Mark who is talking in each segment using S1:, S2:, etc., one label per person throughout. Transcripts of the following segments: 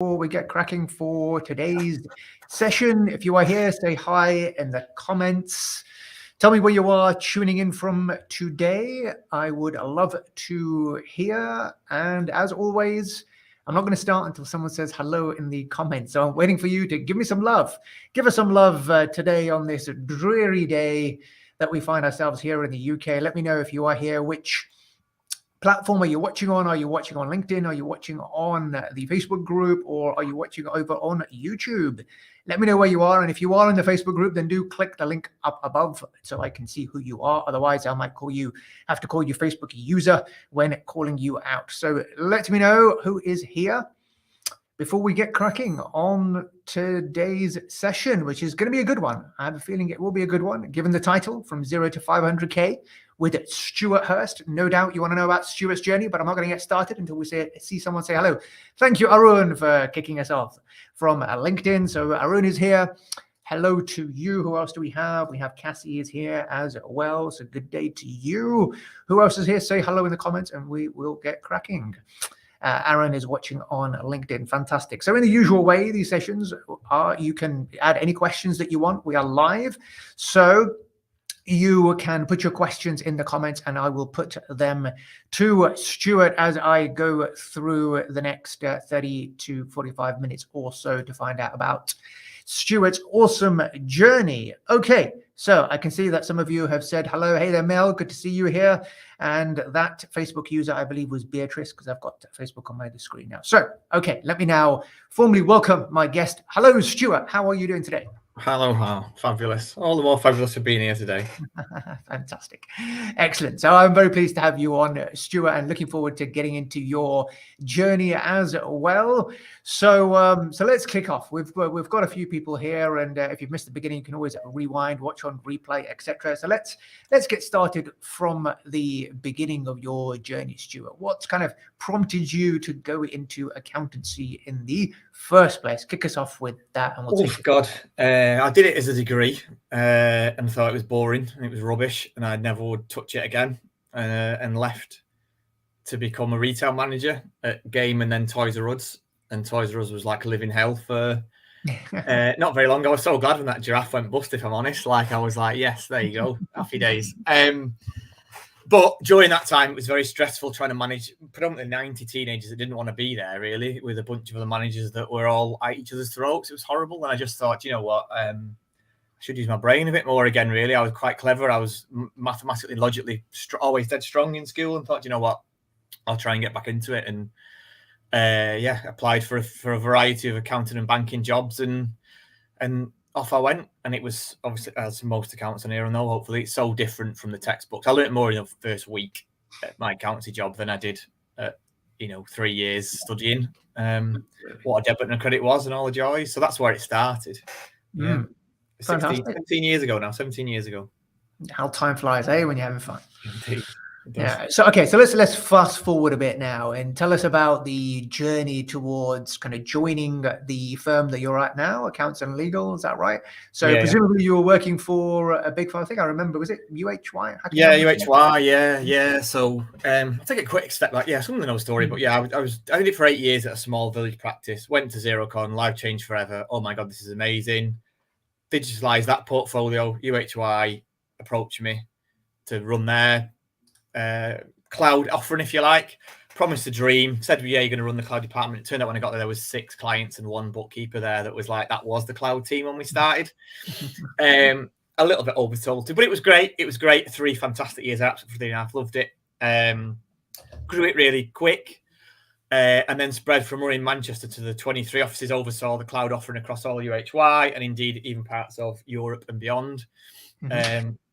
S1: before we get cracking for today's session, if you are here, say hi in the comments. Tell me where you are tuning in from today. I would love to hear. And as always, I'm not going to start until someone says hello in the comments. So I'm waiting for you to give me some love. Give us some love today on this dreary day that we find ourselves here in the UK. Let me know if you are here, which platform are you watching on? Are you watching on LinkedIn? Are you watching on the Facebook group? Or are you watching over on YouTube? Let me know where you are. And if you are in the Facebook group, then do click the link up above so I can see who you are. Otherwise, I might have to call you Facebook user when calling you out. So let me know who is here before we get cracking on today's session, which is going to be a good one. I have a feeling it will be a good one, given the title, From Zero to 500K with Stuart Hurst. No doubt you want to know about Stuart's journey, but I'm not going to get started until we see someone say hello. Thank you, Arun, for kicking us off from LinkedIn. So Arun is here. Hello to you. Who else do we have? We have Cassie is here as well. So good day to you. Who else is here? Say hello in the comments and we will get cracking. Aaron is watching on LinkedIn. Fantastic. So in the usual way, these sessions are, you can add any questions that you want. We are live. So you can put your questions in the comments and I will put them to Stuart as I go through the next 30 to 45 minutes or so to find out about Stuart's awesome journey. Okay, so I can see that some of you have said hello. Hey there, Mel. Good to see you here. And that Facebook user, I believe, was Beatrice, because I've got Facebook on my screen now. So, okay, let me now formally welcome my guest. Hello, Stuart. How are you doing today?
S2: Hello, fabulous. All the more fabulous for being here today.
S1: Fantastic. Excellent. So I'm very pleased to have you on, Stuart, and looking forward to getting into your journey as well. So let's kick off. We've got a few people here, and if you've missed the beginning, you can always rewind, watch on replay, etc. So let's get started from the beginning of your journey, Stuart. What's kind of prompted you to go into accountancy in the first place? Kick us off with that, and we'll take it.
S2: God, I did it as a degree and thought it was boring and it was rubbish, and I never would touch it again. And left to become a retail manager at Game and then Toys R Us. And Toys R Us was like a living hell for not very long. I was so glad when that giraffe went bust, if I'm honest. Like, I was like, yes, there you go, happy days. But during that time, it was very stressful trying to manage predominantly 90 teenagers that didn't want to be there, really, with a bunch of other managers that were all at each other's throats. It was horrible. And I just thought, you know what, I should use my brain a bit more again, really. I was quite clever. I was mathematically, logically, always dead strong in school, and thought, you know what, I'll try and get back into it. And applied for a variety of accounting and banking jobs, and off I went. And it was, obviously, as most accountants on here and know, hopefully, it's so different from the textbooks. I learned more in the first week at my accountancy job than I did at 3 years studying what a debit and a credit was and all the joys. So that's where it started. Yeah. 17 years ago now. 17 years ago.
S1: How time flies, eh, when you're having fun.
S2: Indeed.
S1: Yeah. So okay, so let's fast forward a bit now and tell us about the journey towards kind of joining the firm that you're at now, Accounts and Legal. Is that right? So presumably you were working for a big firm. I think I remember. Was it UHY?
S2: Yeah, UHY. Yeah. So I'll take a quick step back. Yeah, something of a story, but yeah, I did it for 8 years at a small village practice. Went to Xerocon, life changed forever. Oh my God, this is amazing. Digitalized that portfolio. UHY approached me to run their cloud offering, if you like. Promised a dream. Said, yeah, you're going to run the cloud department. It turned out when I got there was 6 clients and 1 bookkeeper there. That was the cloud team when we started. A little bit oversold, but it was great. 3 fantastic years. I absolutely loved it. Grew it really quick. And then spread from running Manchester to the 23 offices, oversaw the cloud offering across all UHY and indeed even parts of Europe and beyond,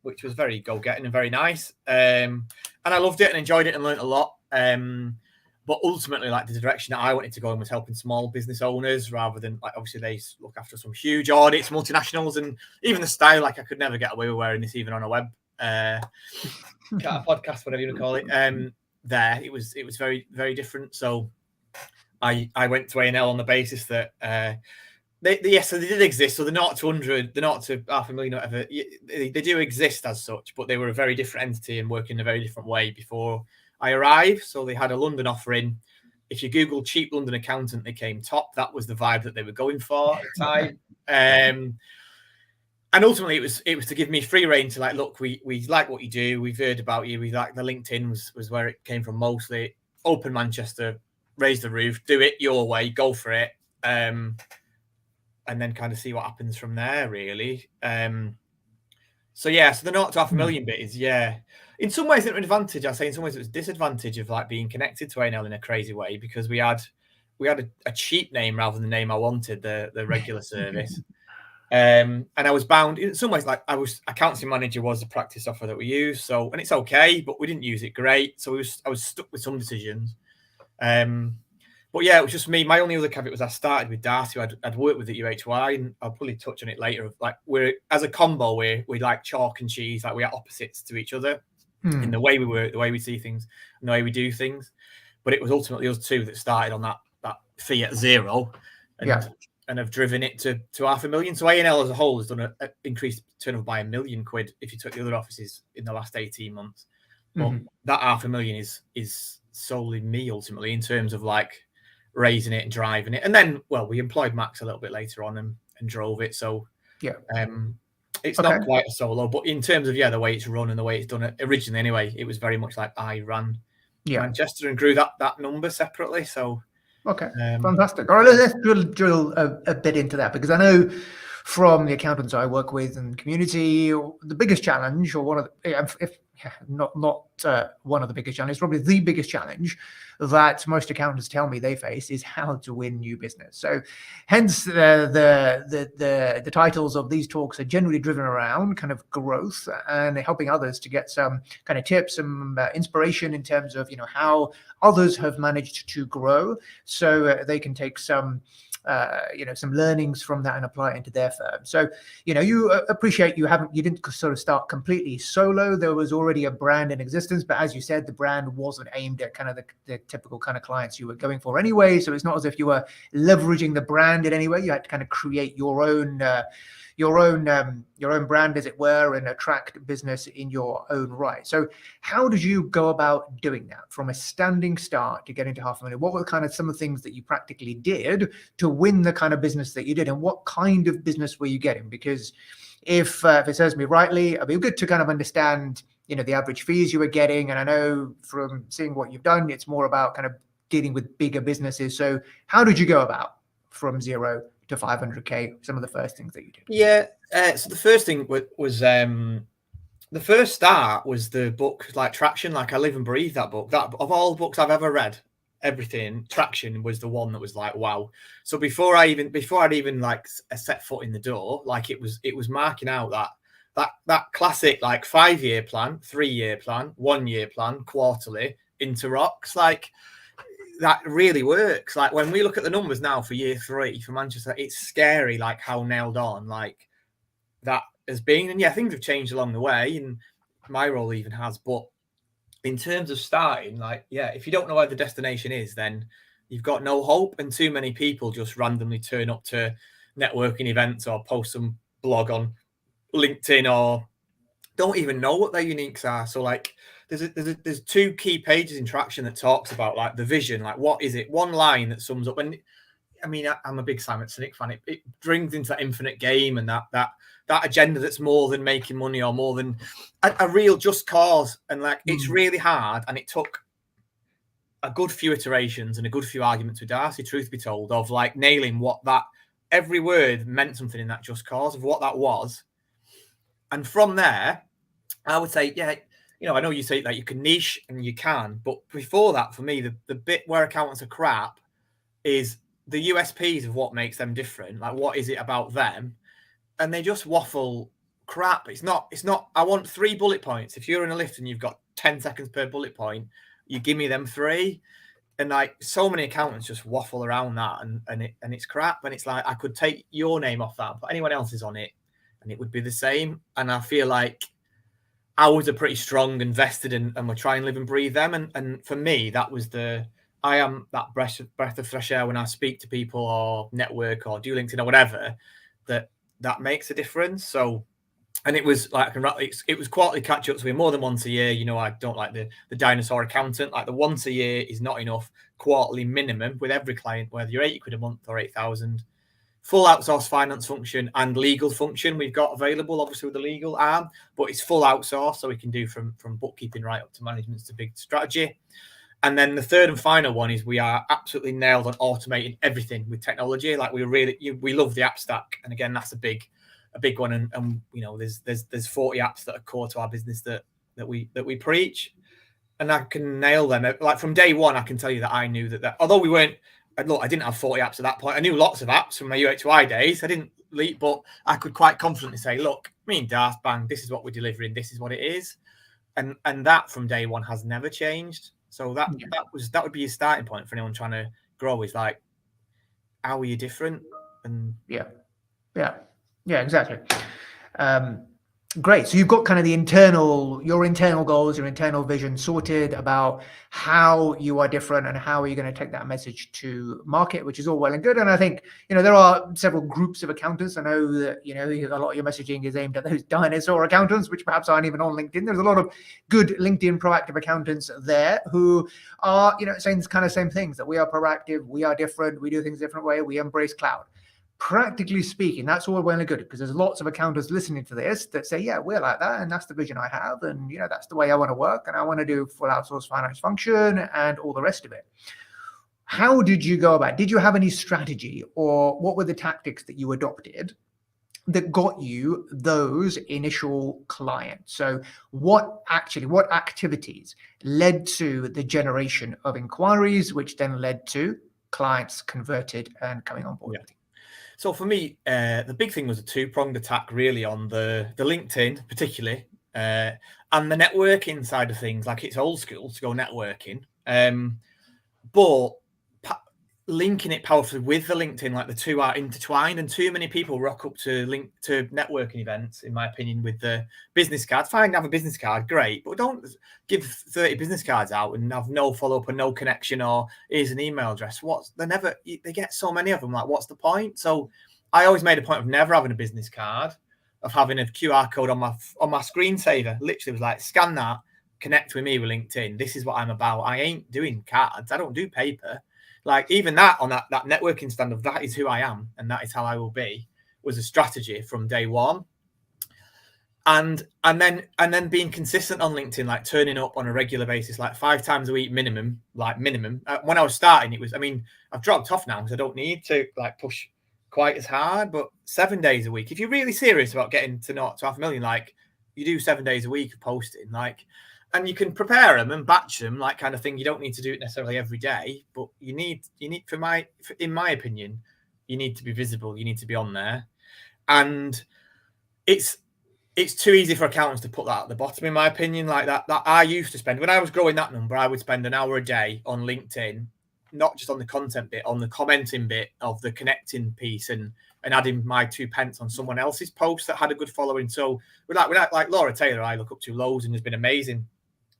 S2: which was very go-getting and very nice. And I loved it and enjoyed it and learned a lot. But ultimately, the direction that I wanted to go in was helping small business owners rather than, obviously they look after some huge audits, multinationals, and even the style, I could never get away with wearing this even on a web podcast, whatever you want to call it. There it was very, very different. So I went to A&L on the basis that they did exist. So the 0 to 100, the 0 to 500,000, whatever, they do exist as such, but they were a very different entity and work in a very different way before I arrived. So they had a London offering, if you Google cheap London accountant, they came top. That was the vibe that they were going for at the time. And ultimately it was to give me free rein to like, look, we like what you do. We've heard about you. We like the LinkedIn was where it came from mostly. Open Manchester, raise the roof, do it your way, go for it. And then kind of see what happens from there, really. So the 0 to $500,000 bit is, in some ways it's an advantage. I say in some ways it was a disadvantage of like being connected to A&L in a crazy way, because we had a cheap name rather than the name I wanted, the regular service. And I was bound in some ways, like accounting manager was the practice software that we used. So, and it's okay, but we didn't use it great. So I was stuck with some decisions. But yeah, it was just me. My only other caveat was I started with Darcy, who I'd worked with at UHY, and I'll probably touch on it later. Like we're as a combo, we like chalk and cheese, like we are opposites to each other in the way we work, the way we see things, and the way we do things. But it was ultimately us two that started on that fee at zero, and have driven it to $500,000. So A&L as a whole has done an increased turnover by £1 million if you took the other offices in the last 18 months. But that $500,000 is solely me ultimately in terms of like raising it and driving it. And then, well, we employed Max a little bit later on and drove it. So it's not quite a solo, but in terms of the way it's run and the way it's done it originally anyway, it was very much like I ran Manchester and grew that number separately. So
S1: fantastic. All right, let's drill a bit into that, because I know from the accountants I work with and community, the biggest challenge, or one of the, not one of the biggest challenges, probably the biggest challenge that most accountants tell me they face is how to win new business. So hence the titles of these talks are generally driven around kind of growth and helping others to get some kind of tips, some inspiration in terms of how others have managed to grow, so they can take some some learnings from that and apply it into their firm. So, you appreciate you didn't sort of start completely solo. There was already a brand in existence, but as you said, the brand wasn't aimed at kind of the typical kind of clients you were going for anyway. So it's not as if you were leveraging the brand in any way. You had to kind of create your own brand, as it were, and attract business in your own right. So how did you go about doing that from a standing start to getting to $500,000? What were kind of some of the things that you practically did to win the kind of business that you did, and what kind of business were you getting? Because if it serves me rightly, it'd be good to kind of understand, the average fees you were getting. And I know from seeing what you've done, it's more about kind of dealing with bigger businesses. So how did you go about from 0 to 500K, some of the first things that you did?
S2: So the first thing was the first start was the book, like Traction. Like I live and breathe that book. That of all the books I've ever read, everything, Traction was the one that was like, wow. So before I'd even like set foot in the door, like it was marking out that classic like 5-year plan, 3-year plan, 1-year plan, quarterly into rocks, like. That really works. Like when we look at the numbers now for year 3 for Manchester, it's scary, like how nailed on like that has been. And things have changed along the way, and my role even has. But in terms of starting, like, if you don't know where the destination is, then you've got no hope. And too many people just randomly turn up to networking events or post some blog on LinkedIn or don't even know what their uniques are. So like there's 2 key pages in Traction that talks about like the vision, like what is it? One line that sums up. And I mean, I'm a big Simon Sinek fan. It brings into that infinite game and that agenda that's more than making money or more than a real just cause. And like it's really hard. And it took a good few iterations and a good few arguments with Darcy, truth be told, of like nailing what that every word meant something in that just cause of what that was. And from there, I would say, I know you say that you can niche and you can, but before that, for me, the bit where accountants are crap is the USPs of what makes them different. Like, what is it about them? And they just waffle crap. It's not, I want 3 bullet points. If you're in a lift and you've got 10 seconds per bullet point, you give me them 3. And like so many accountants just waffle around that and it's crap. And it's like, I could take your name off that, but anyone else's on it and it would be the same. And I feel like ours are pretty strong and vested and we try and live and breathe them. And for me, that was I am that breath of fresh air when I speak to people or network or do LinkedIn or whatever, that makes a difference. So And it was like it was quarterly catch ups. So we're more than once a year. You know, I don't like the dinosaur accountant. Like the once a year is not enough. Quarterly minimum with every client, whether you're 80 quid a month or 8,000. Full outsourced finance function and legal function we've got available, obviously with the legal arm, but it's full outsourced, so we can do from bookkeeping right up to management to big strategy. And then the third and final one is we are absolutely nailed on automating everything with technology. Like we love the app stack, and again that's a big one. And you know there's 40 apps that are core to our business that we preach, and I can nail them. Like from day one, I can tell you that I knew that although we weren't. Look, I didn't have 40 apps at that point. I knew lots of apps from my UHY days. I didn't leap, but I could quite confidently say, look, me and Darth, bang, this is what we're delivering. This is what it is. And that from day one has never changed. So that would be your starting point for anyone trying to grow, is like, how are you different? And
S1: yeah, exactly. Great. So you've got kind of your internal goals, your internal vision sorted about how you are different and how are you going to take that message to market, which is all well and good. And I think, there are several groups of accountants. I know that, a lot of your messaging is aimed at those dinosaur accountants, which perhaps aren't even on LinkedIn. There's a lot of good LinkedIn proactive accountants there who are, saying kind of same things, that we are proactive, we are different, we do things a different way, we embrace cloud. Practically speaking, that's all well and good, because there's lots of accountants listening to this that say, yeah, we're like that, and that's the vision I have, and that's the way I want to work, and I want to do full outsourced finance function and all the rest of it. How did you go about it? Did you have any strategy, or what were the tactics that you adopted that got you those initial clients? So what activities led to the generation of inquiries, which then led to clients converted and coming on board?
S2: Yeah. So for me, the big thing was a two-pronged attack, really, on the LinkedIn, particularly, and the networking side of things. Like, it's old school to go networking, but linking it powerfully with the LinkedIn, like the two are intertwined. And too many people rock up to networking events, in my opinion, with the business card. Fine, have a business card, great, but don't give 30 business cards out and have no follow-up and no connection, or here's an email address. They get so many of them. Like, what's the point? So I always made a point of never having a business card, of having a QR code on my screensaver. Literally, was like, scan that, connect with me with LinkedIn. This is what I'm about. I ain't doing cards. I don't do paper. Like, even that on that networking stand of that is who I am and that is how I will be, was a strategy from day one. And then being consistent on LinkedIn, like turning up on a regular basis, like 5 times a week minimum. When I was starting, it was, I've dropped off now because I don't need to like push quite as hard, but 7 days a week. If you're really serious about getting to 500,000, like, you do 7 days a week of posting, like, and you can prepare them and batch them, like, kind of thing. You don't need to do it necessarily every day, but you need, in my opinion, you need to be visible. You need to be on there. And it's too easy for accountants to put that at the bottom, in my opinion. Like that I used to spend, when I was growing that number, I would spend an hour a day on LinkedIn, not just on the content bit, on the commenting bit of the connecting piece, and adding my 2 pence on someone else's post that had a good following. So like Laura Taylor, I look up to loads and has been amazing.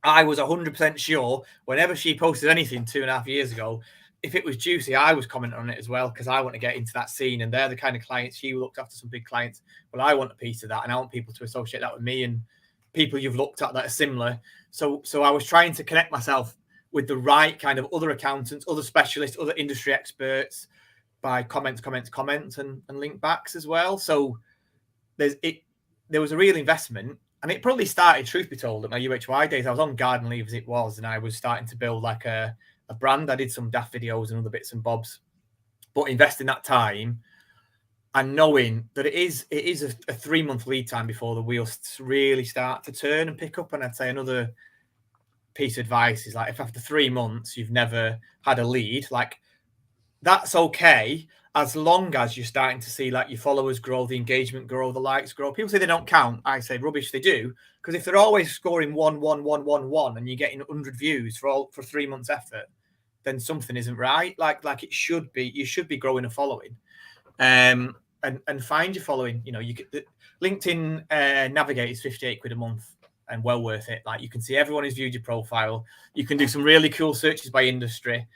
S2: I was 100% sure whenever she posted anything 2.5 years ago, if it was juicy, I was commenting on it as well, because I want to get into that scene. And they're the kind of clients, she looked after some big clients. Well, I want a piece of that, and I want people to associate that with me and people you've looked at that are similar. So I was trying to connect myself with the right kind of other accountants, other specialists, other industry experts, by comments and link backs as well. So there was a real investment. And it probably started, truth be told, at my UHY days. I was on garden leave as it was, and I was starting to build like a brand. I did some daft videos and other bits and bobs, but investing that time and knowing that it is a 3-month lead time before the wheels really start to turn and pick up. And I'd say another piece of advice is, like, if after 3 months you've never had a lead, like, that's okay, as long as you're starting to see, like, your followers grow, the engagement grow, the likes grow. People say they don't count. I say rubbish, they do. Because if they're always scoring 1, 1, 1, 1, 1, and you're getting 100 views for 3 months effort, then something isn't right. Like it should be. You should be growing a following, and find your following. You get LinkedIn Navigate is 58 quid a month, and well worth it. Like, you can see everyone who's viewed your profile. You can do some really cool searches by industry.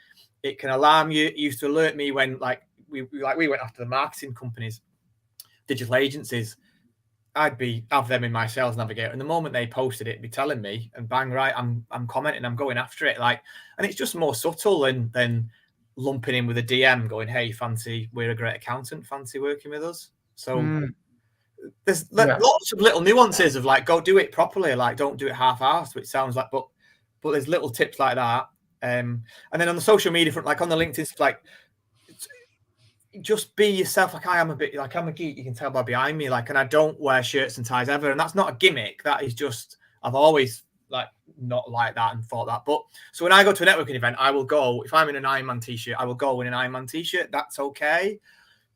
S2: It can alarm you. It used to alert me when, like, we went after the marketing companies, digital agencies. I'd have them in my sales navigator, and the moment they posted it, it'd be telling me, and bang, right, I'm commenting, I'm going after it, like, and it's just more subtle than lumping in with a DM going, hey, fancy, we're a great accountant, fancy working with us. So there's lots of little nuances of like, go do it properly, like don't do it half-assed, which sounds like, but there's little tips like that. And then on the social media front, like on the LinkedIn, like just be yourself. Like I'm a geek, you can tell by behind me, like, and I don't wear shirts and ties ever, and that's not a gimmick, that is just, I've always like not like that and thought that. But so when I go to a networking event, I will go, if I'm in an Iron Man t-shirt, I will go in an Iron Man t-shirt. That's okay.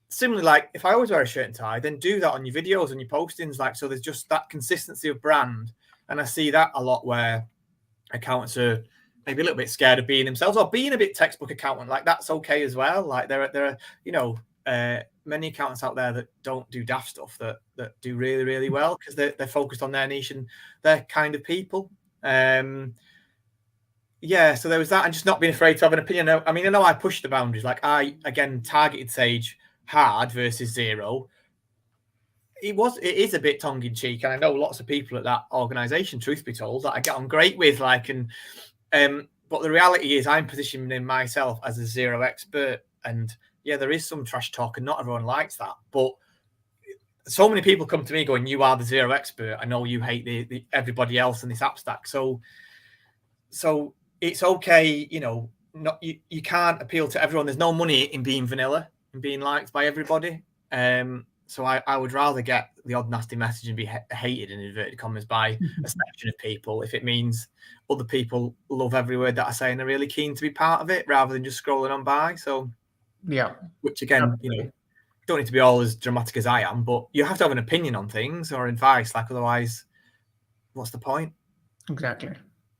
S2: Similarly, like if I always wear a shirt and tie, then do that on your videos and your postings. Like, so there's just that consistency of brand. And I see that a lot where accountants are maybe a little bit scared of being themselves or being a bit textbook accountant. Like that's okay as well. Like there are, many accountants out there that don't do daft stuff that do really, really well because they're focused on their niche and their kind of people. Yeah, so there was that, and just not being afraid to have an opinion. I mean, I know I pushed the boundaries. Like I, again, targeted Sage hard versus zero. It is a bit tongue in cheek, and I know lots of people at that organisation, truth be told, that I get on great with. Like, but the reality is, I'm positioning myself as a zero expert, and yeah, there is some trash talk, and not everyone likes that. But so many people come to me going, "You are the zero expert. I know you hate the everybody else in this app stack." So it's okay, not you can't appeal to everyone. There's no money in being vanilla and being liked by everybody. So I would rather get the odd nasty message and be hated in inverted commas by a section of people if it means other people love every word that I say and are really keen to be part of it rather than just scrolling on by. So
S1: yeah,
S2: which again, don't need to be all as dramatic as I am, but you have to have an opinion on things or advice. Like otherwise, what's the point?
S1: Exactly.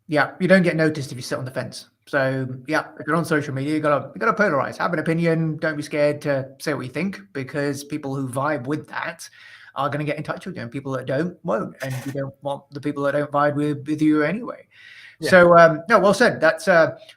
S1: Yeah, you don't get noticed if you sit on the fence. So yeah, if you're on social media, you gotta polarize. Have an opinion. Don't be scared to say what you think, because people who vibe with that are going to get in touch with you, and people that don't won't. And you don't want the people that don't vibe with you anyway. Yeah. So no, well said. That's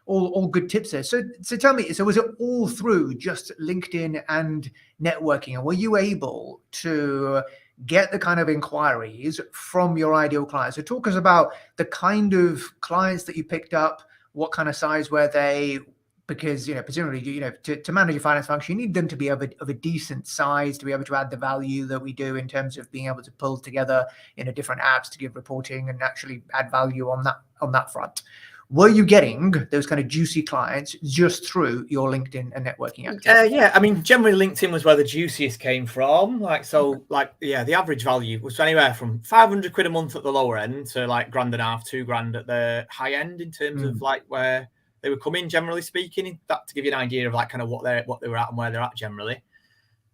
S1: all good tips there. So tell me, so was it all through just LinkedIn and networking, and were you able to get the kind of inquiries from your ideal clients? So talk us about the kind of clients that you picked up. What kind of size were they? Because presumably, to manage your finance function, you need them to be of a decent size to be able to add the value that we do in terms of being able to pull together different apps to give reporting and actually add value on that front. Were you getting those kind of juicy clients just through your LinkedIn and networking activity?
S2: Yeah, I mean, generally LinkedIn was where the juiciest came from. The average value was anywhere from 500 quid a month at the lower end to like $1.5 grand, $2 grand at the high end in terms of like where they would come in, generally speaking. That to give you an idea of like kind of what they were at and where they're at generally.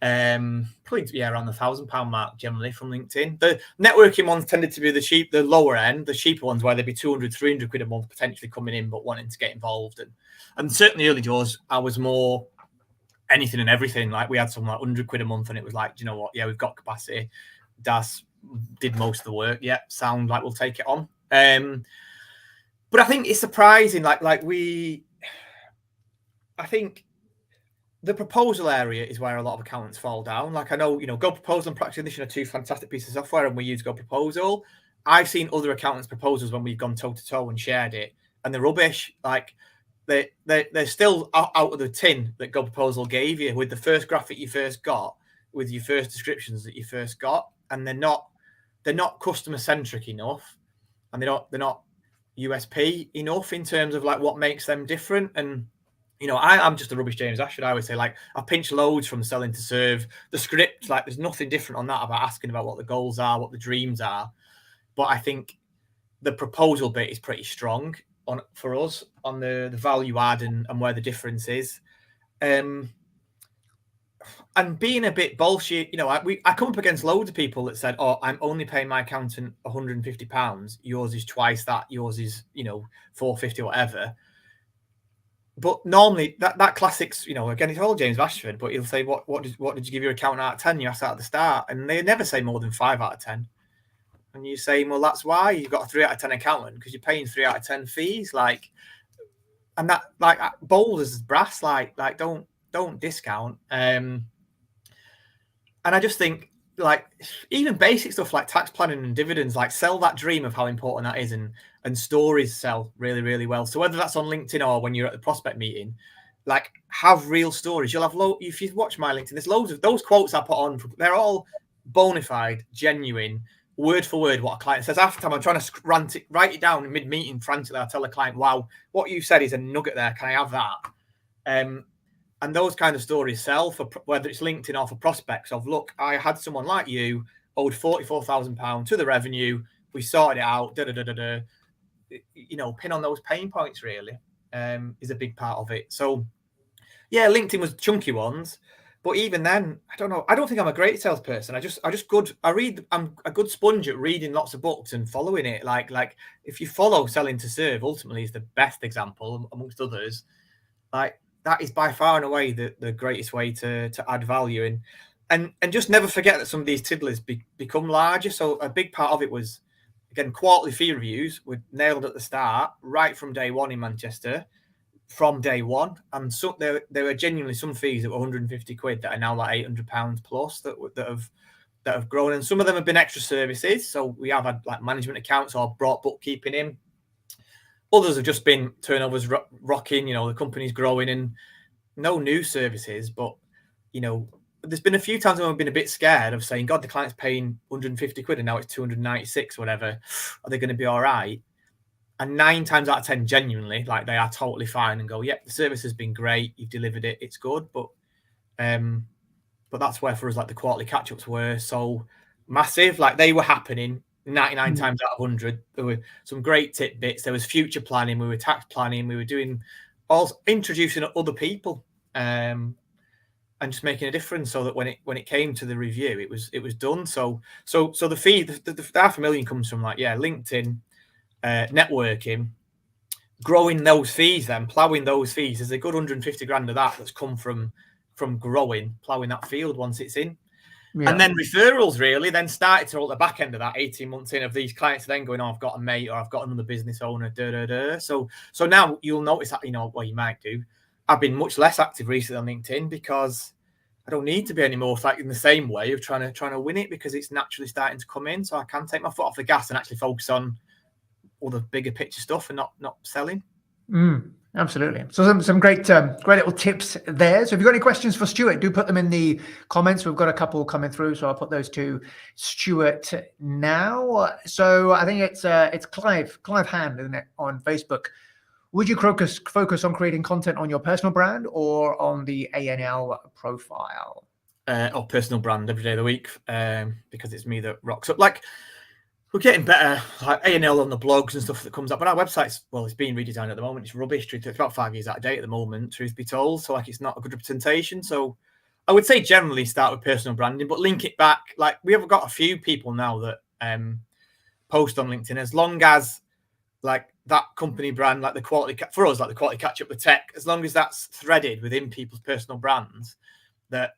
S2: Probably around the £1,000 mark generally from LinkedIn. The networking ones tended to be the lower end, the cheaper ones where they'd be 200, 300 quid a month potentially coming in, but wanting to get involved. And certainly early doors, I was more anything and everything. Like we had some like 100 quid a month, and it was like, do you know what? Yeah, we've got capacity. Das did most of the work. Yeah, sound like we'll take it on. But I think it's surprising. I think the proposal area is where a lot of accountants fall down. Like I know, Go Proposal and Practice Ignition are two fantastic pieces of software, and we use Go Proposal. I've seen other accountants' proposals when we've gone toe to toe and shared it, and they're rubbish. Like they're still out of the tin that Go Proposal gave you with the first graphic you first got, with your first descriptions that you first got, and they're not customer centric enough, and they're not USP enough in terms of like what makes them different. And I'm just a rubbish James Ashford. I always say, like, I pinch loads from Selling to Serve. The script, like, there's nothing different on that about asking about what the goals are, what the dreams are. But I think the proposal bit is pretty strong for us on the value add and where the difference is. And being a bit bullshit, I come up against loads of people that said, "Oh, I'm only paying my accountant £150. Yours is twice that. Yours is, £450 or whatever." But normally that classics, again, it's all James Ashford, but he'll say, what did you give your accountant out of 10? You asked that at the start, and they never say more than 5 out of 10. And you say, well, that's why you've got a 3 out of 10 accountant, because you're paying 3 out of 10 fees, like, and that like bold as brass, like don't discount. And I just think like even basic stuff like tax planning and dividends, like sell that dream of how important that is, and stories sell really, really well. So whether that's on LinkedIn or when you're at the prospect meeting, like have real stories. You'll have if you watch my LinkedIn, there's loads of those quotes I put on. They're all bona fide, genuine, word for word what a client says. After time, I'm trying to write it down in mid-meeting frantically. I tell the client, wow, what you said is a nugget there. Can I have that? And those kind of stories sell, for whether it's LinkedIn or for prospects of, look, I had someone like you, owed £44,000 to the revenue. We sorted it out. You know, pin on those pain points really is a big part of it. So yeah, LinkedIn was chunky ones, but even then, I don't know. I don't think I'm a great salesperson. I'm a good sponge at reading lots of books and following it. Like if you follow Selling to Serve, ultimately is the best example amongst others. Like that is by far and away the greatest way to add value and just never forget that some of these tiddlers become larger. So a big part of it was, again, quarterly fee reviews were nailed at the start, right from day one in Manchester, from day one. And so there were genuinely some fees that were 150 quid that are now like £800 plus that have grown. And some of them have been extra services. So we have had like management accounts or brought bookkeeping in. Others have just been turnovers rocking, you know, the company's growing and no new services. But, you know, there's been a few times when I've been a bit scared of saying, God, the client's paying 150 quid and now it's 296, whatever. Are they going to be all right? And 9 times out of 10, genuinely, like they are totally fine and go, yep, the service has been great. You've delivered it. It's good. But that's where for us, like the quarterly catch-ups were so massive. Like they were happening 99 times out of 100. There were some great tidbits. There was future planning. We were tax planning. We were doing also introducing other people and just making a difference so that when it came to the review, it was done. So the fee, the £500,000 comes from like, yeah, LinkedIn, networking, growing those fees, then ploughing those fees. There's a good 150 grand of that's come from growing, ploughing that field once it's in. Yeah. And then referrals really then started to roll at the back end of that 18 months in of these clients then going, oh, I've got a mate or I've got another business owner. So now you'll notice that, you know, well, you might do. I've been much less active recently on LinkedIn because I don't need to be anymore. Like in the same way of trying to win it because it's naturally starting to come in. So I can take my foot off the gas and actually focus on all the bigger picture stuff and not selling.
S1: Absolutely. So some great little tips there. So if you've got any questions for Stuart, do put them in the comments. We've got a couple coming through, so I'll put those to Stuart now. So I think it's Clive Hand, isn't it, on Facebook. Would you focus on creating content on your personal brand or on the ANL profile?
S2: Or personal brand every day of the week, because it's me that rocks up. Like, we're getting better, like ANL on the blogs and stuff that comes up. But our website's, well, it's being redesigned at the moment. It's rubbish. It's about 5 years out of date at the moment, truth be told. So, like, it's not a good representation. So, I would say generally start with personal branding, but link it back. Like, we have got a few people now that post on LinkedIn, as long as, like, that company brand, like the quality, for us, like the quality catch up with tech, as long as that's threaded within people's personal brands, that,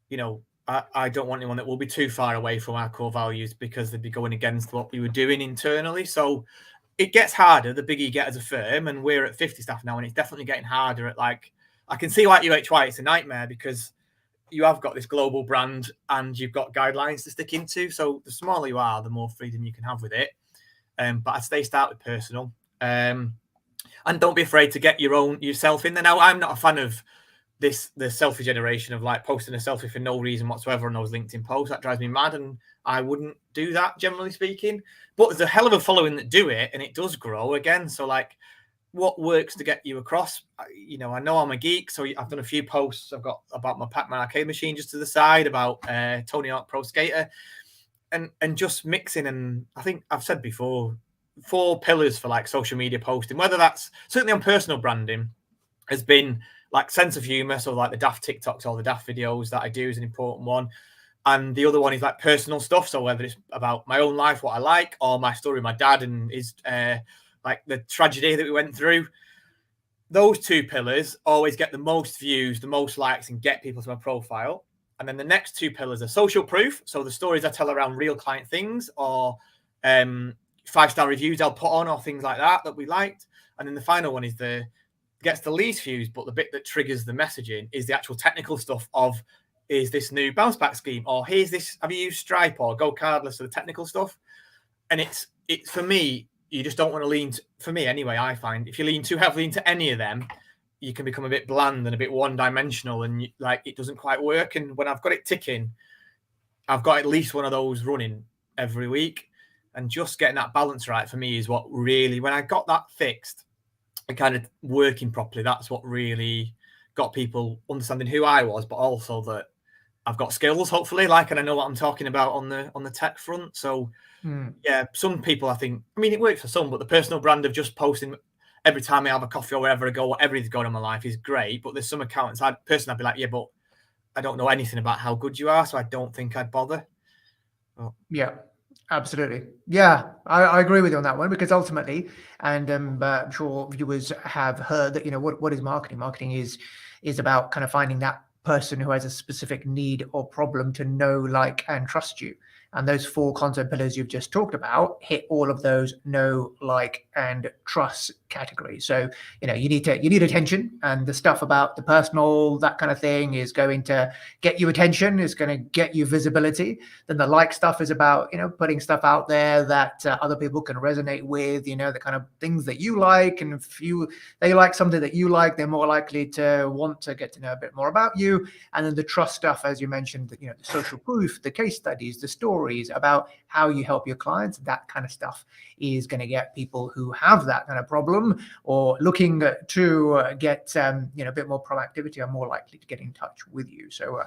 S2: you know, I don't want anyone that will be too far away from our core values because they'd be going against what we were doing internally. So it gets harder the bigger you get as a firm, and we're at 50 staff now, and it's definitely getting harder at, like, I can see like UHY, it's a nightmare because you have got this global brand and you've got guidelines to stick into. So the smaller you are, the more freedom you can have with it. But I'd stay start with personal. And don't be afraid to get yourself in there. Now, I'm not a fan of the selfie generation of like posting a selfie for no reason whatsoever on those LinkedIn posts. That drives me mad, and I wouldn't do that, generally speaking. But there's a hell of a following that do it, and it does grow again. So, like, what works to get you across? You know I'm a geek, so I've done a few posts. I've got about my Pac-Man arcade machine just to the side, about Tony Hawk Pro Skater, and just mixing. And I think I've said before, 4 pillars for like social media posting, whether that's certainly on personal branding, has been like sense of humor. So like the daft TikToks or the daft videos that I do is an important one. And the other one is like personal stuff. So whether it's about my own life, what I like, or my story with my dad and his like the tragedy that we went through. Those 2 pillars always get the most views, the most likes, and get people to my profile. And then the next 2 pillars are social proof. So the stories I tell around real client things, or 5-star reviews I'll put on, or things like that we liked. And then the final one is gets the least views, but the bit that triggers the messaging is the actual technical stuff of here's this new bounce back scheme, or here's this, have you used Stripe or Go Cardless or the technical stuff? And it's for me, you just don't want to lean, for me anyway, I find if you lean too heavily into any of them, you can become a bit bland and a bit one-dimensional, and it doesn't quite work. And when I've got it ticking, I've got at least one of those running every week, and just getting that balance right for me is what really, when I got that fixed and kind of working properly, that's what really got people understanding who I was, but also that I've got skills, hopefully, and I know what I'm talking about on the tech front. So yeah, some people, I think, I mean, it works for some, but the personal brand of just posting every time I have a coffee or wherever I go, whatever is going on in my life is great. But there's some accountants, I'd be like, yeah, but I don't know anything about how good you are, so I don't think I'd bother.
S1: Oh. Yeah, absolutely. Yeah, I agree with you on that one, because ultimately, and I'm sure viewers have heard that, what is marketing? Marketing is about kind of finding that person who has a specific need or problem to know, like, and trust you. And those 4 content pillars you've just talked about hit all of those know, like, and trust categories. So, you need attention, and the stuff about the personal, that kind of thing, is going to get you attention, is going to get you visibility. Then the like stuff is about, putting stuff out there that other people can resonate with, the kind of things that you like. And if they like something that you like, they're more likely to want to get to know a bit more about you. And then the trust stuff, as you mentioned, the social proof, the case studies, the stories about how you help your clients, that kind of stuff is going to get people who have that kind of problem or looking to get a bit more proactivity are more likely to get in touch with you. So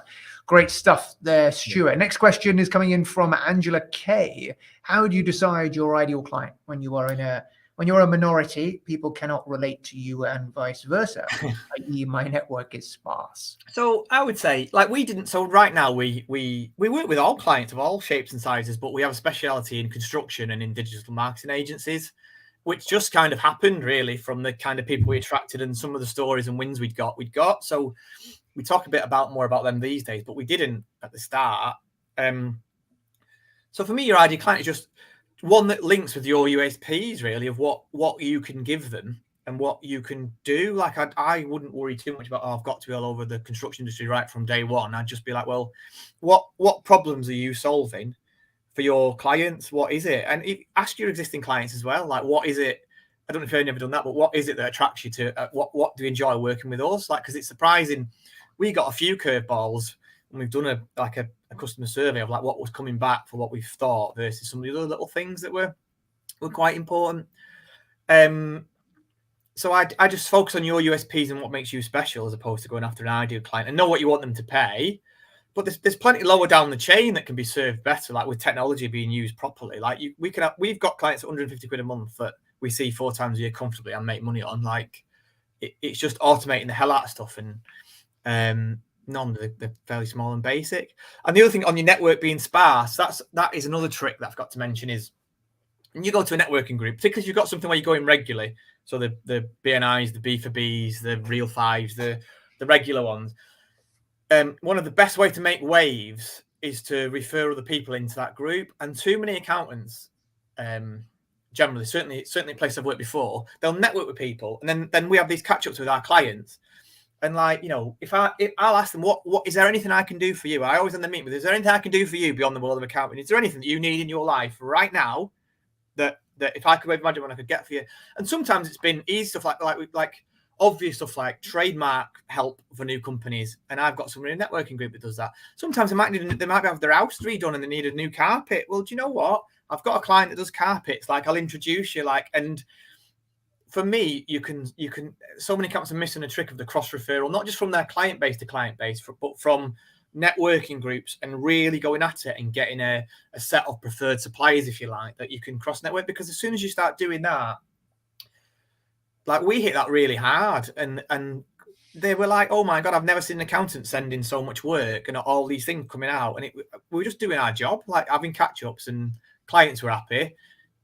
S1: great stuff there, Stuart. Yeah. Next question is coming in from Angela K. How do you decide your ideal client when you're a minority? People cannot relate to you, and vice versa. i.e., my network is sparse.
S2: So I would say, we didn't. So right now we work with all clients of all shapes and sizes, but we have a speciality in construction and in digital marketing agencies, which just kind of happened really from the kind of people we attracted and some of the stories and wins we'd got. So we talk a bit more about them these days, but we didn't at the start. So for me, your ideal client is just one that links with your USPs, really, of what you can give them and what you can do. I wouldn't worry too much about, I've got to be all over the construction industry right from day one. I'd just be like, well, what problems are you solving for your clients? What is it? And ask your existing clients as well. What is it? I don't know if you've never done that, but what is it that attracts you to what do you enjoy working with us? Because it's surprising. We got a few curveballs, and we've done a customer survey of what was coming back for what we've thought versus some of the other little things that were quite important. So I just focus on your USPs and what makes you special, as opposed to going after an ideal client, and know what you want them to pay. But there's plenty lower down the chain that can be served better, with technology being used properly. We've got clients at 150 quid a month that we see 4 times a year comfortably and make money on. It's just automating the hell out of stuff, and none of they're fairly small and basic. And the other thing on your network being sparse, that is another trick that I've got to mention is, when you go to a networking group, particularly if you've got something where you go in regularly, so the BNIs, the B4Bs, the Real Fives, the regular ones, one of the best way to make waves is to refer other people into that group. And too many accountants, generally, certainly a place I've worked before, they'll network with people, and then we have these catch-ups with our clients. And if I'll ask them, what is there anything I can do for you? I always end the meeting with, is there anything I can do for you beyond the world of accounting? Is there anything that you need in your life right now that if I could wave magic wand, I could get for you? And sometimes it's been easy stuff like obvious stuff like trademark help for new companies, and I've got someone in a networking group that does that. Sometimes they might have their house redone and they need a new carpet. Well, do you know what? I've got a client that does carpets. I'll introduce you. And for me, you can. So many companies are missing a trick of the cross referral, not just from their client base to client base, but from networking groups, and really going at it and getting a set of preferred suppliers, if you like, that you can cross network. Because as soon as you start doing that, we hit that really hard, and they were like, oh my God, I've never seen an accountant sending so much work and all these things coming out. And we were just doing our job, having catch-ups, and clients were happy,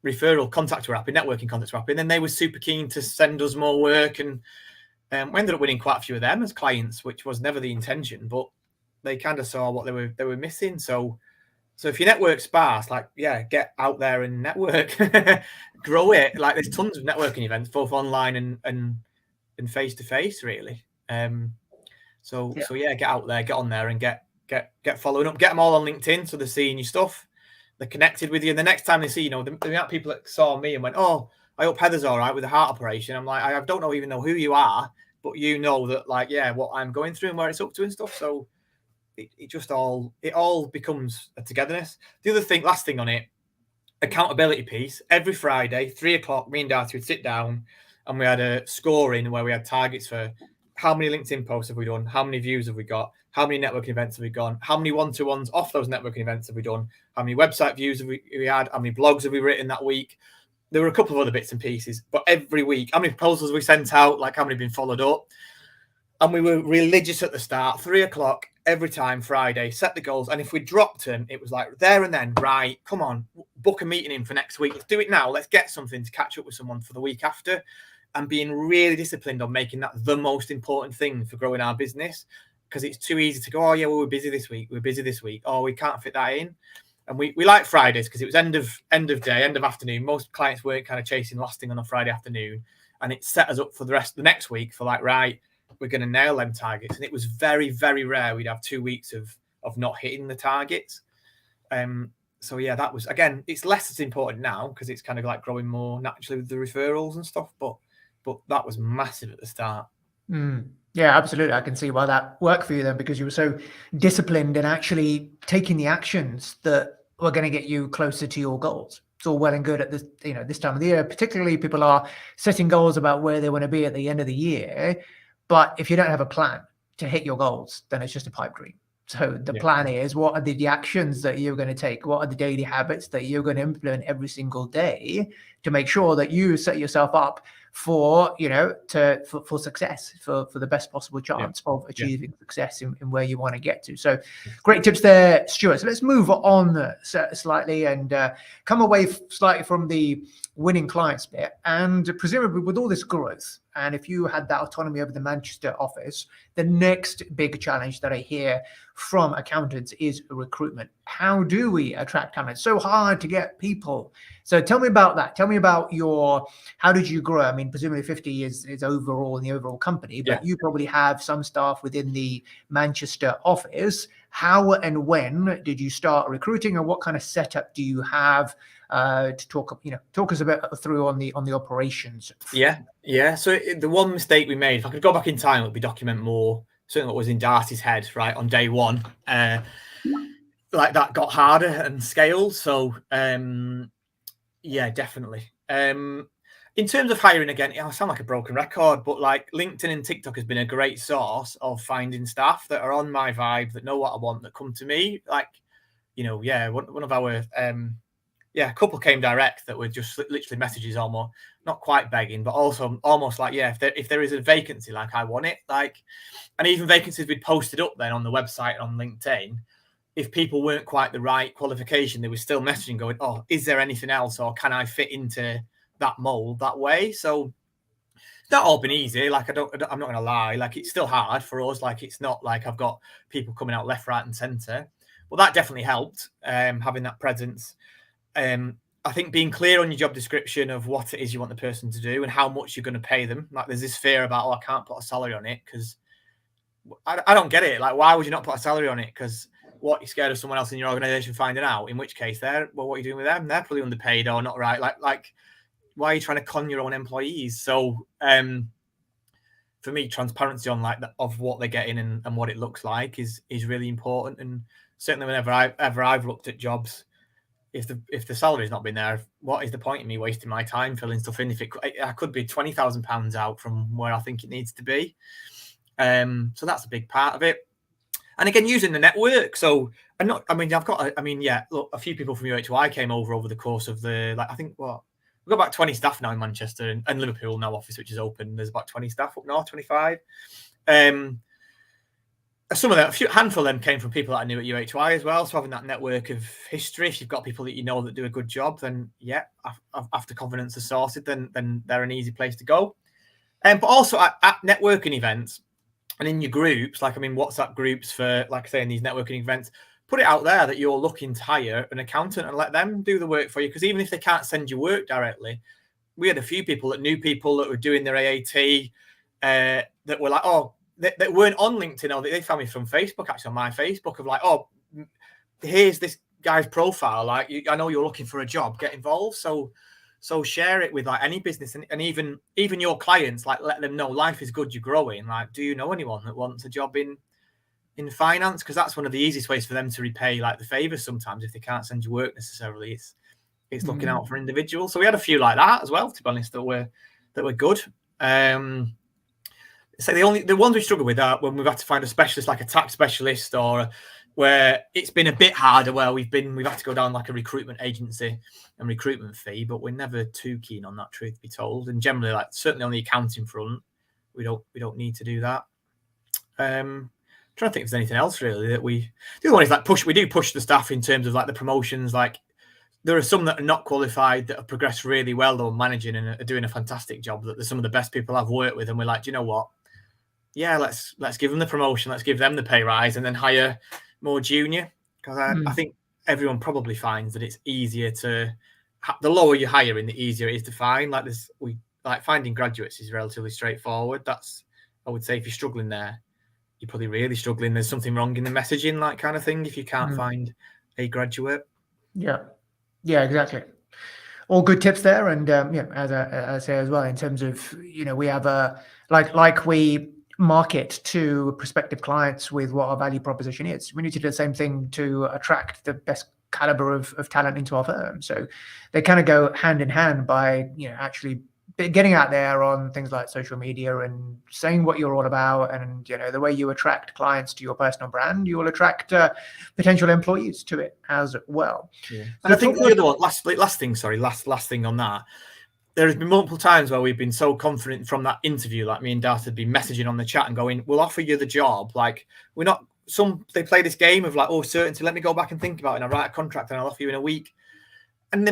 S2: referral contacts were happy, networking contacts were happy. And then they were super keen to send us more work. And we ended up winning quite a few of them as clients, which was never the intention, but they kind of saw what they were missing. So if your network's sparse, get out there and network, grow it. There's tons of networking events, both online and face to face, really. So get out there, get on there, and get get following up, get them all on LinkedIn so they're seeing your stuff, they're connected with you, and the next time they see, the amount of people that saw me and went, oh, I hope Heather's all right with the heart operation. I'm like, I don't even know who you are, but you know that, like, yeah, what I'm going through and where it's up to and stuff. So it all becomes a togetherness. The other thing, last thing on it, accountability piece. Every Friday, 3:00, me and Darcy would sit down and we had a scoring where we had targets for how many LinkedIn posts have we done, how many views have we got, how many networking events have we gone, how many one-to-ones off those networking events have we done, how many website views have we had, how many blogs have we written that week. There were a couple of other bits and pieces, but every week, how many proposals we sent out, like how many have been followed up. And we were religious at the start, 3:00 every time, Friday, set the goals. And if we dropped them, it was like there and then, right, come on, book a meeting in for next week. Let's do it now. Let's get something to catch up with someone for the week after. And being really disciplined on making that the most important thing for growing our business. Because it's too easy to go, oh, yeah, well, we're busy this week. Oh, we can't fit that in. And we like Fridays because it was end of day, end of afternoon. Most clients weren't kind of chasing last thing on a Friday afternoon. And it set us up for the rest of the next week for like, right, we're going to nail them targets. And it was very, very rare we'd have 2 weeks of not hitting the targets. So yeah, that was, again, it's less as important now because it's kind of like growing more naturally with the referrals and stuff. But that was massive at the start.
S1: Yeah, absolutely. I can see why that worked for you then, because you were so disciplined and actually taking the actions that were going to get you closer to your goals. It's all well and good at this, this time of the year. Particularly, people are setting goals about where they want to be at the end of the year. But if you don't have a plan to hit your goals, then it's just a pipe dream. So the plan is, what are the actions that you're going to take? What are the daily habits that you're going to implement every single day to make sure that you set yourself up for, for success, for the best possible chance of achieving success in where you want to get to. So great tips there, Stuart. So let's move on slightly and come away slightly from the winning clients bit. And presumably with all this growth, and if you had that autonomy over the Manchester office, the next big challenge that I hear from accountants is recruitment. How do we attract talent? It's so hard to get people. So tell me about that. Tell me about how did you grow? I mean, presumably 50 is overall in the overall company, but you probably have some staff within the Manchester office. How and when did you start recruiting, and what kind of setup do you have to talk us a bit through on the operations?
S2: Yeah. So the one mistake we made, if I could go back in time, it would be document more. Certainly what was in Darcy's head, right, on day one. Like that got harder and scaled. So yeah, definitely. In terms of hiring, again, I sound like a broken record, but like LinkedIn and TikTok has been a great source of finding staff that are on my vibe, that know what I want, that come to me. Like, one of our a couple came direct that were just literally messages, almost not quite begging, but also almost like, if there is a vacancy, like I want it, like, and even vacancies we'd posted up then on the website and on LinkedIn. If people weren't quite the right qualification, they were still messaging going, oh, is there anything else, or can I fit into that mold that way? So it's not all been easy. Like I'm not going to lie. Like it's still hard for us. Like it's not like I've got people coming out left, right, and centre. Well, that definitely helped, having that presence. I think being clear on your job description of what it is you want the person to do and how much you're going to pay them. Like there's this fear about, I can't put a salary on it because I don't get it. Like, why would you not put a salary on it? Because what, you're scared of someone else in your organization finding out? In which case, what are you doing with them? They're probably underpaid or not right. Like, why are you trying to con your own employees? So, for me, transparency on of what they're getting and what it looks like is really important. And certainly, whenever I've looked at jobs, if the salary's not been there, what is the point in me wasting my time filling stuff in? If I could be £20,000 out from where I think it needs to be. So that's a big part of it. And again, using the network. So look, a few people from UHY came over the course of we've got about 20 staff now in Manchester and Liverpool now office, which is open. There's about 20 staff up north, 25. Some of them, handful of them came from people that I knew at UHY as well. So having that network of history, if you've got people that you know that do a good job, then after confidence is sorted, then they're an easy place to go. But also at networking events and in your groups, WhatsApp groups for, like I say, in these networking events, put it out there that you're looking to hire an accountant and let them do the work for you. Because even if they can't send you work directly, we had a few people that knew people that were doing their AAT that were like, oh, that weren't on LinkedIn, or they found me from Facebook, actually, on my Facebook, of like, oh, here's this guy's profile. Like, I know you're looking for a job, get involved. So share it with like any business, and even your clients, like let them know life is good, you're growing. Like, do you know anyone that wants a job in finance? Because that's one of the easiest ways for them to repay like the favors sometimes if they can't send you work necessarily. It's looking out for individuals. So we had a few like that as well, to be honest, that were good. So the ones we struggle with are when we've had to find a specialist, like a tax specialist, or where it's been a bit harder, where we've had to go down like a recruitment agency and recruitment fee, but we're never too keen on that, truth be told. And generally, like certainly on the accounting front, we don't need to do that. Trying to think if there's anything else really that the other one is like we do push the staff in terms of like the promotions. Like, there are some that are not qualified that have progressed really well, though, managing and are doing a fantastic job, that they're some of the best people I've worked with. And we're like, do you know what? Yeah, let's give them the promotion. Let's give them the pay rise, and then hire more junior. Because I think everyone probably finds that it's easier the lower you hire in, the easier it is to find. Like finding graduates is relatively straightforward. That's, I would say, if you're struggling there, you're probably really struggling. There's something wrong in the messaging, like kind of thing, if you can't find a graduate.
S1: Yeah, exactly. All good tips there. And as I say as well, in terms of, we have like we market to prospective clients with what our value proposition is. We need to do the same thing to attract the best caliber of talent into our firm. So they kind of go hand in hand by, actually getting out there on things like social media and saying what you're all about. And, the way you attract clients to your personal brand, you will attract potential employees to it as well.
S2: Yeah. And I think the other one, last thing on that, there has been multiple times where we've been so confident from that interview, like me and Darth had been messaging on the chat and going, we'll offer you the job. Like, they play this game of like, oh, certainty, let me go back and think about it, and I'll write a contract and I'll offer you in a week. And they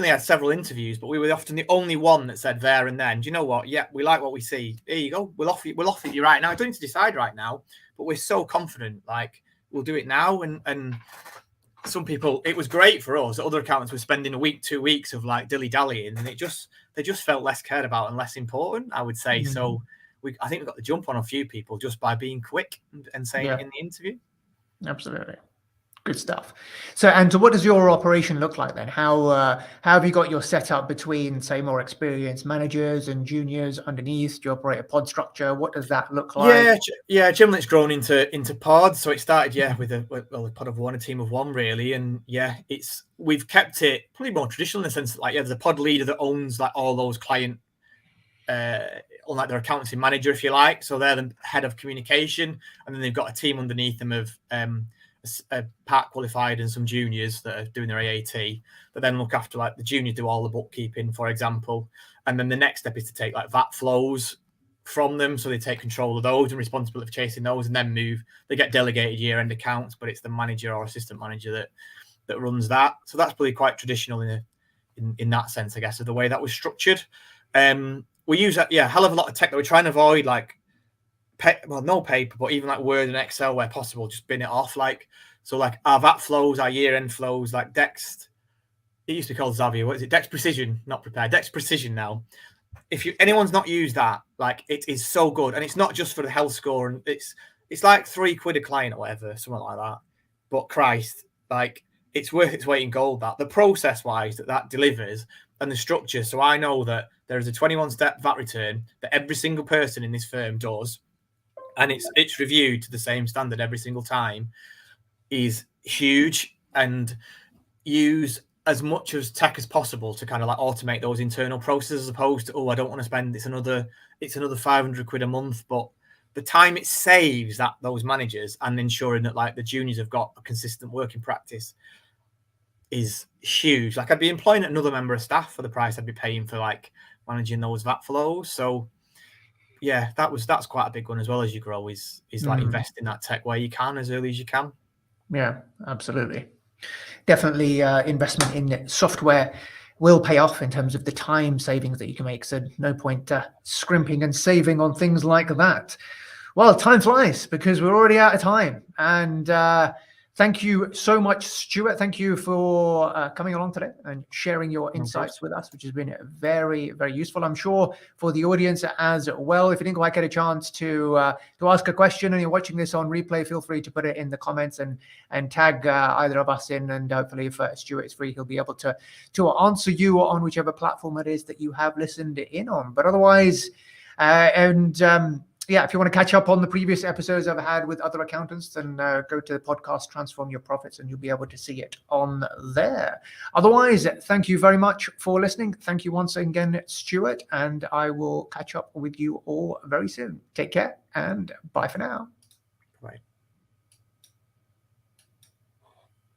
S2: had several interviews, but we were often the only one that said there and then, do you know what? Yeah, we like what we see. Here you go. We'll offer you right now. I don't need to decide right now, but we're so confident, like, we'll do it now. And some people, it was great for us. Other accountants were spending a week, 2 weeks of like dilly-dallying, and they just felt less cared about and less important, I would say. So I think we got the jump on a few people just by being quick and saying it in the interview.
S1: Absolutely. Good stuff. So what does your operation look like then? How have you got your setup between, say, more experienced managers and juniors underneath? Do you operate a pod structure? What does that look like?
S2: Yeah. Generally, it's grown into pods. So it started, with a pod of one, a team of one, really. And we've kept it pretty more traditional in the sense that, like, there's a pod leader that owns like all those client, like their accountancy manager, if you like. So they're the head of communication, and then they've got a team underneath them of part qualified and some juniors that are doing their AAT, that then look after, like, the juniors do all the bookkeeping, for example. And then the next step is to take like VAT flows from them, so they take control of those and responsibility for chasing those, and then they get delegated year-end accounts, but it's the manager or assistant manager that runs that. So that's probably quite traditional in that sense, I guess, of the way that was structured. We use a hell of a lot of tech that we're trying to avoid, like no paper, but even like Word and Excel where possible, just bin it off. Like, so like our VAT flows, our year-end flows, like Dex, it used to be called Xavier. What is it? Dex Precision, not Prepare. Dex Precision now. If anyone's not used that, like, it is so good. And it's not just for the health score, and it's like £3 a client or whatever, something like that. But Christ, like, it's worth its weight in gold. That the process-wise that delivers, and the structure. So I know that there is a 21-step VAT return that every single person in this firm does, and it's reviewed to the same standard every single time, is huge. And use as much as tech as possible to kind of like automate those internal processes, as opposed to, I don't want to spend it's another £500 a month. But the time it saves those managers, and ensuring that like the juniors have got a consistent working practice, is huge. Like, I'd be employing another member of staff for the price I'd be paying for like managing those VAT flows. So yeah, that's quite a big one as well. As you grow, is like invest in that tech where you can, as early as you can.
S1: Yeah, absolutely. Definitely investment in software will pay off in terms of the time savings that you can make. So no point scrimping and saving on things like that. Well, time flies because we're already out of time. And Thank you so much, Stuart. Thank you for coming along today and sharing your insights with us, which has been very, very useful. I'm sure for the audience as well. If you didn't quite get a chance to ask a question and you're watching this on replay, feel free to put it in the comments and tag either of us in. And hopefully, if Stuart is free, he'll be able to answer you on whichever platform it is that you have listened in on. But otherwise, yeah, if you want to catch up on the previous episodes I've had with other accountants, then go to the podcast Transform Your Profits and you'll be able to see it on there. Otherwise, thank you very much for listening. Thank you once again, Stuart, and I will catch up with you all very soon. Take care and bye for now.